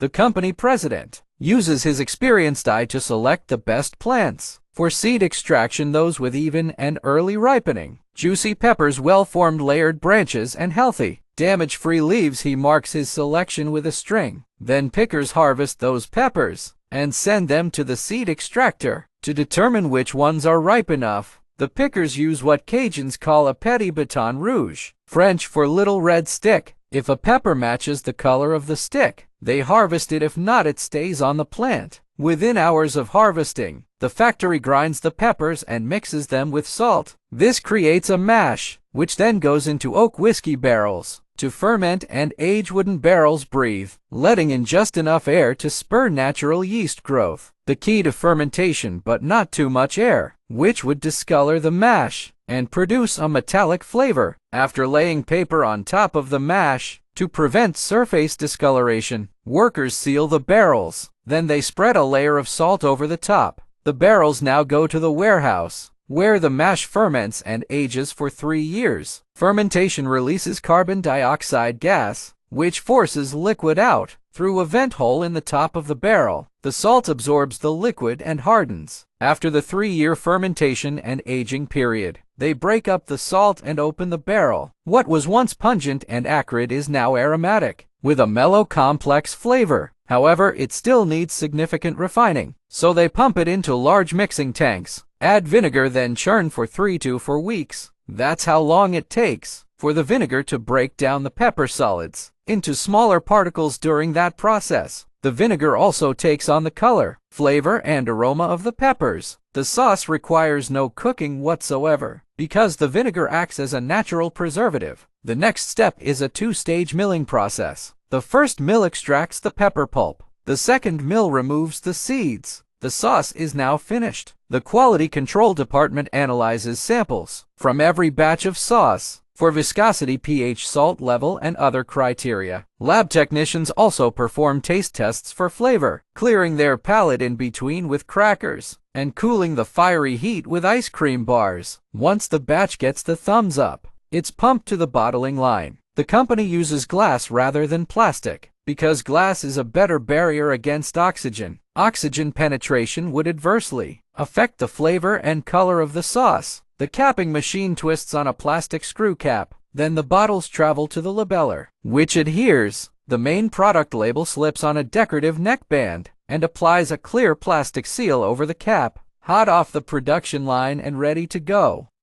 The company president uses his experienced eye to select the best plants for seed extraction, those with even and early ripening, juicy peppers, well-formed layered branches, and healthy, damage-free leaves. He marks his selection with a string. Then pickers harvest those peppers and send them to the seed extractor to determine which ones are ripe enough. The pickers use what Cajuns call a petit bâton rouge, French for little red stick. If a pepper matches the color of the stick, they harvest it. If not, it stays on the plant. Within hours of harvesting, the factory grinds the peppers and mixes them with salt. This creates a mash, which then goes into oak whiskey barrels to ferment and age. Wooden barrels breathe, letting in just enough air to spur natural yeast growth. The key to fermentation, but not too much air, which would discolor the mash and produce a metallic flavor. After laying paper on top of the mash to prevent surface discoloration, workers seal the barrels. Then they spread a layer of salt over the top. The barrels now go to the warehouse, where the mash ferments and ages for 3 years. Fermentation releases carbon dioxide gas, which forces liquid out through a vent hole in the top of the barrel. The salt absorbs the liquid and hardens. After the 3-year fermentation and aging period, they break up the salt and open the barrel. What was once pungent and acrid is now aromatic, with a mellow, complex flavor. However, it still needs significant refining, so they pump it into large mixing tanks, add vinegar, then churn for 3 to 4 weeks. That's how long it takes for the vinegar to break down the pepper solids into smaller particles. During that process, the vinegar also takes on the color, flavor, and aroma of the peppers. The sauce requires no cooking whatsoever because the vinegar acts as a natural preservative. The next step is a 2-stage milling process. The first mill extracts the pepper pulp. The second mill removes the seeds. The sauce is now finished. The quality control department analyzes samples from every batch of sauce for viscosity, pH, salt level, and other criteria. Lab technicians also perform taste tests for flavor, clearing their palate in between with crackers and cooling the fiery heat with ice cream bars. Once the batch gets the thumbs up, it's pumped to the bottling line. The company uses glass rather than plastic because glass is a better barrier against oxygen. Oxygen penetration would adversely affect the flavor and color of the sauce. The capping machine twists on a plastic screw cap. Then the bottles travel to the labeller, which adheres. The main product label slips on a decorative neckband and applies a clear plastic seal over the cap. Hot off the production line and ready to go.